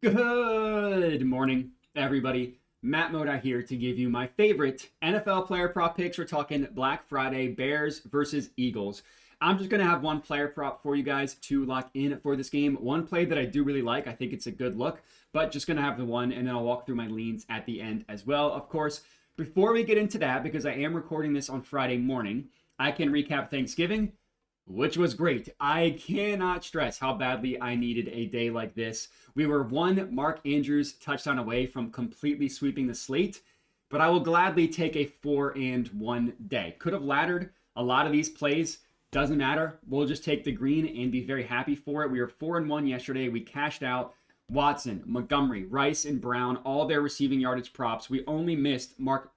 Good morning, everybody. Matt Moda here to give you my favorite NFL player prop picks. We're talking Black Friday, Bears versus Eagles. I'm just going to have one player prop for you guys to lock in for this game. One play that I do really like. I think it's a good look, but just going to have the one, and then I'll walk through my leans at the end as well. Of course, before we get into that, because I am recording this on Friday morning, I can recap Thanksgiving, which was great. I cannot stress how badly I needed a day like this. We were one Mark Andrews touchdown away from completely sweeping the slate, but I will gladly take a 4-1 day. Could have laddered a lot of these plays. Doesn't matter. We'll just take the green and be very happy for it. We were 4-1 yesterday. We cashed out Watson, Montgomery, Rice, and Brown, all their receiving yardage props. We only missed Mark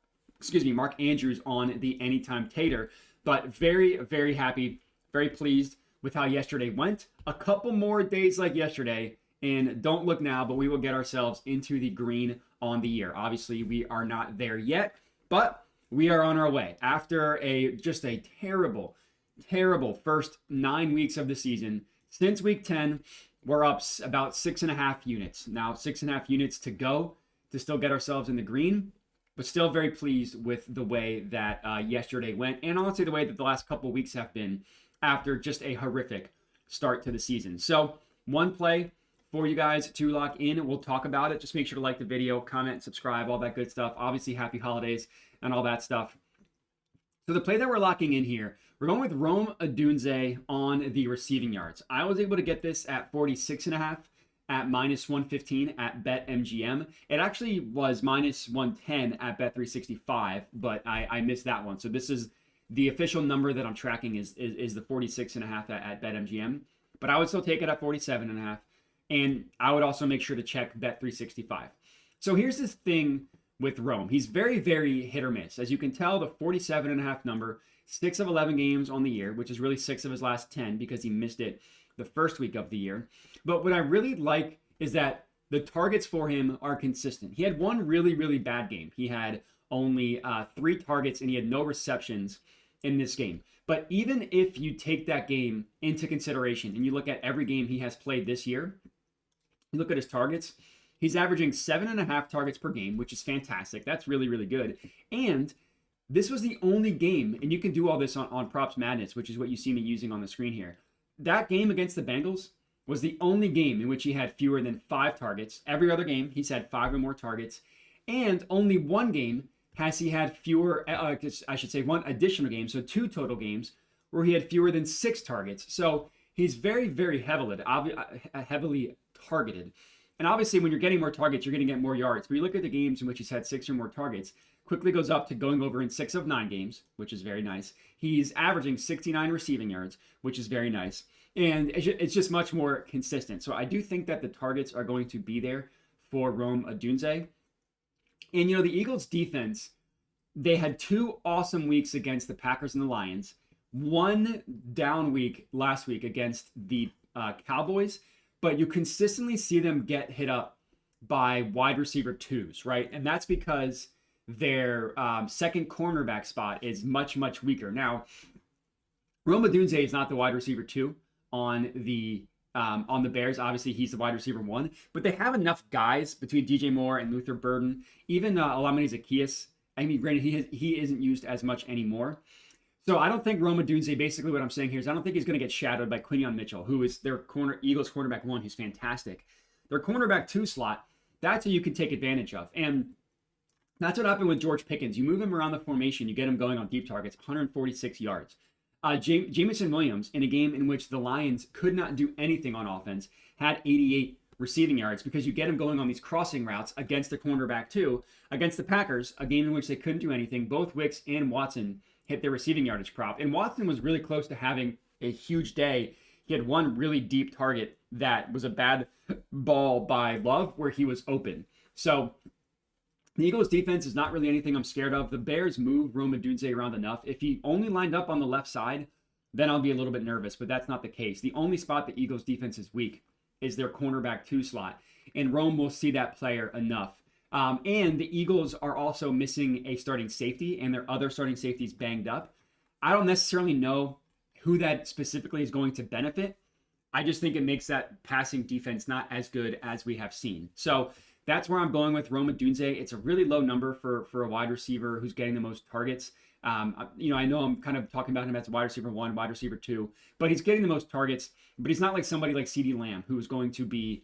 Andrews on the anytime tater, but very, very happy. Very pleased with how yesterday went. A couple more days like yesterday, and don't look now, but we will get ourselves into the green on the year. Obviously, we are not there yet, but we are on our way. After just a terrible first 9 weeks of the season, since week 10, we're up about 6.5 units. Now, 6.5 units to go to still get ourselves in the green, but still very pleased with the way that yesterday went, and honestly, the way that the last couple weeks have been after just a horrific start to the season. So one play for you guys to lock in. We'll talk about it. Just make sure to like the video, comment, subscribe, all that good stuff. Obviously, happy holidays and all that stuff. So the play that we're locking in here, we're going with Rome Odunze on the receiving yards. I was able to get this at 46.5 at -115 at BetMGM. It actually was -110 at Bet365, but I missed that one. So this is the official number that I'm tracking is the 46.5 at BetMGM, but I would still take it at 47.5, and I would also make sure to check Bet365. So here's this thing with Rome. He's very, very hit or miss. As you can tell, the 47.5 number, 6 of 11 games on the year, which is really 6 of his last 10 because he missed it the first week of the year. But what I really like is that the targets for him are consistent. He had one really, really bad game. He had only 3 targets and he had no receptions in this game. But even if you take that game into consideration and you look at every game he has played this year, you look at his targets, he's averaging 7.5 targets per game, which is fantastic. That's really, really good. And this was the only game, and you can do all this on Props Madness, which is what you see me using on the screen here. That game against the Bengals was the only game in which he had fewer than 5 targets. Every other game, he's had 5 or more targets. And only one game has he had fewer, I should say one additional game, so 2 total games, where he had fewer than 6 targets. So he's very, very heavily targeted. And obviously, when you're getting more targets, you're going to get more yards. But you look at the games in which he's had 6 or more targets, quickly goes up to going over in 6 of 9 games, which is very nice. He's averaging 69 receiving yards, which is very nice. And it's just much more consistent. So I do think that the targets are going to be there for Rome Odunze. And, the Eagles defense, they had 2 awesome weeks against the Packers and the Lions, 1 down week last week against the Cowboys, but you consistently see them get hit up by wide receiver 2s, right? And that's because their second cornerback spot is much, much weaker. Now, Rome Odunze is not the wide receiver 2 on the Bears. Obviously, he's the wide receiver 1, but they have enough guys between DJ Moore and Luther Burden, even Olamide Zaccheaus. I mean, granted, he isn't used as much anymore. So I don't think Rome Odunze, basically what I'm saying here is I don't think he's going to get shadowed by Quinion Mitchell, who is their Eagles cornerback 1, who's fantastic. Their cornerback 2 slot, that's who you can take advantage of. And that's what happened with George Pickens. You move him around the formation, you get him going on deep targets, 146 yards. Jameson Williams, in a game in which the Lions could not do anything on offense, had 88 receiving yards because you get him going on these crossing routes against the cornerback 2. Against the Packers, a game in which they couldn't do anything, both Wicks and Watson hit their receiving yardage prop. And Watson was really close to having a huge day. He had one really deep target that was a bad ball by Love where he was open. So the Eagles defense is not really anything I'm scared of. The Bears move Rome Odunze around enough. If he only lined up on the left side, then I'll be a little bit nervous, but that's not the case. The only spot the Eagles defense is weak is their cornerback 2 slot, and Rome will see that player enough. And the Eagles are also missing a starting safety, and their other starting safeties banged up. I don't necessarily know who that specifically is going to benefit. I just think it makes that passing defense not as good as we have seen. So that's where I'm going with Rome Odunze. It's a really low number for a wide receiver who's getting the most targets. I know I'm kind of talking about him as a wide receiver 1, wide receiver 2, but he's getting the most targets. But he's not like somebody like CeeDee Lamb, who's going to be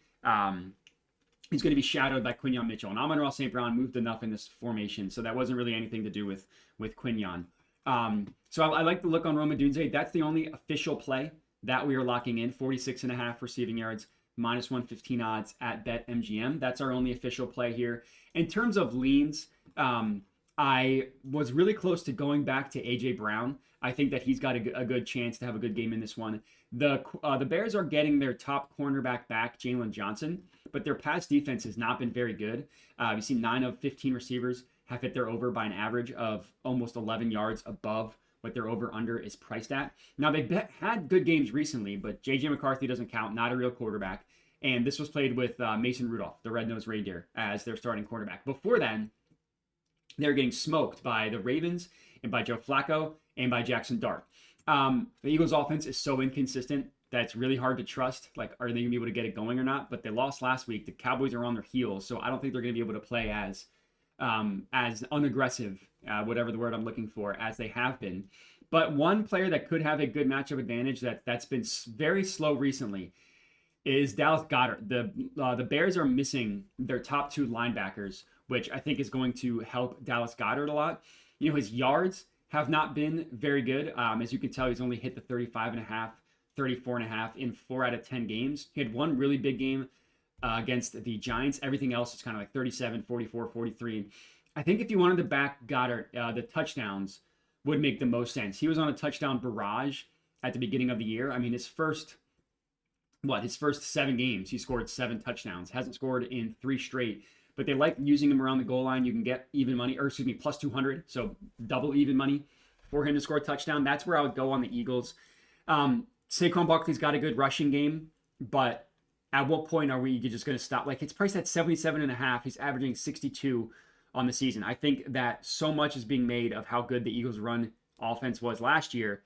he's going to be shadowed by Quinyon Mitchell. And Amon-Ra St. Brown moved enough in this formation, so that wasn't really anything to do with Quinyon. So I like the look on Rome Odunze. That's the only official play that we are locking in. 46.5 receiving yards, minus 115 odds at BetMGM. That's our only official play here. In terms of leans, I was really close to going back to A.J. Brown. I think that he's got a good chance to have a good game in this one. The Bears are getting their top cornerback back, Jalen Johnson, but their pass defense has not been very good. We've seen 9 of 15 receivers have hit their over by an average of almost 11 yards above what their over-under is priced at. Now, they've had good games recently, but J.J. McCarthy doesn't count, not a real quarterback. And this was played with Mason Rudolph, the red-nosed reindeer, as their starting quarterback. Before then, they were getting smoked by the Ravens and by Joe Flacco and by Jackson Dart. The Eagles' offense is so inconsistent that it's really hard to trust. Like, are they going to be able to get it going or not? But they lost last week. The Cowboys are on their heels, so I don't think they're going to be able to play as unaggressive, whatever the word I'm looking for, as they have been. But one player that could have a good matchup advantage that's been very slow recently is Dallas Goedert. The Bears are missing their top 2 linebackers, which I think is going to help Dallas Goedert a lot. You know, his yards have not been very good. As you can tell, he's only hit the 35.5, 34.5 in 4 out of 10 games. He had one really big game against the Giants. Everything else is kind of like 37, 44, 43. I think if you wanted to back Goddard, the touchdowns would make the most sense. He was on a touchdown barrage at the beginning of the year. I mean, his first 7 games, he scored 7 touchdowns. Hasn't scored in 3 straight. But they like using him around the goal line. You can get plus 200, so double even money for him to score a touchdown. That's where I would go on the Eagles. Saquon Barkley's got a good rushing game, but at what point are we just going to stop? Like, it's priced at 77.5. He's averaging 62 on the season. I think that so much is being made of how good the Eagles' run offense was last year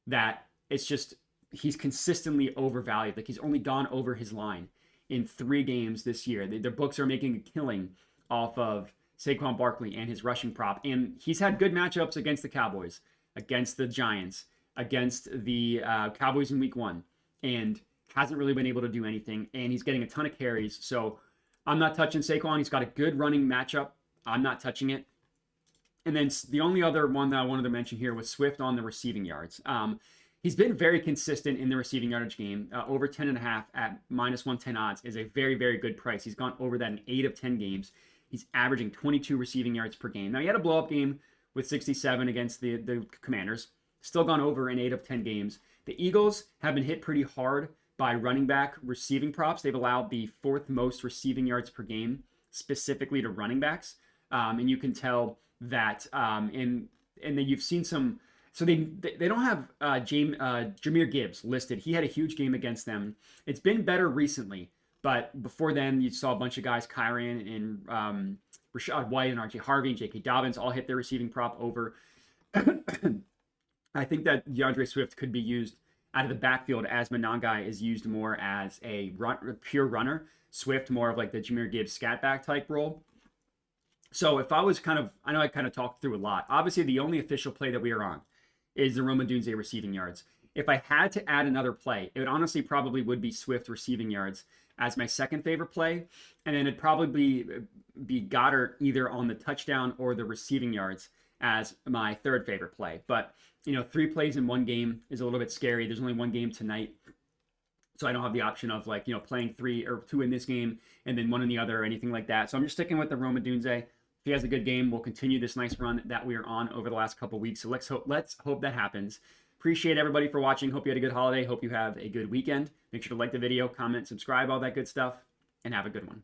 that it's just he's consistently overvalued. Like, he's only gone over his line in 3 games this year. Their books are making a killing off of Saquon Barkley and his rushing prop. And he's had good matchups against the Cowboys, against the Giants, against the Cowboys in week 1, and hasn't really been able to do anything. And he's getting a ton of carries. So I'm not touching Saquon. He's got a good running matchup. I'm not touching it. And then the only other one that I wanted to mention here was Swift on the receiving yards. He's been very consistent in the receiving yardage game. Over 10.5 at minus 110 odds is a very, very good price. He's gone over that in 8 of 10 games. He's averaging 22 receiving yards per game. Now, he had a blow-up game with 67 against the Commanders. Still gone over in 8 of 10 games. The Eagles have been hit pretty hard by running back receiving props. They've allowed the 4th most receiving yards per game, specifically to running backs. And you can tell that, and then you've seen some. So they don't have Jahmyr Gibbs listed. He had a huge game against them. It's been better recently, but before then you saw a bunch of guys, Kyron and Rashad White and R.J. Harvey and J.K. Dobbins, all hit their receiving prop over. I think that DeAndre Swift could be used out of the backfield as Monangai is used more as a pure runner. Swift more of like the Jahmyr Gibbs scat back type role. So if I was I know I kind of talked through a lot. Obviously, the only official play that we are on is the Rome Odunze receiving yards. If I had to add another play, it honestly probably would be Swift receiving yards as my second favorite play. And then it'd probably be Goddard either on the touchdown or the receiving yards as my third favorite play. But, 3 plays in one game is a little bit scary. There's only one game tonight. So I don't have the option of playing 3 or 2 in this game and then 1 in the other or anything like that. So I'm just sticking with the Rome Odunze. If he has a good game, we'll continue this nice run that we are on over the last couple weeks. So let's hope that happens. Appreciate everybody for watching. Hope you had a good holiday. Hope you have a good weekend. Make sure to like the video, comment, subscribe, all that good stuff, and have a good one.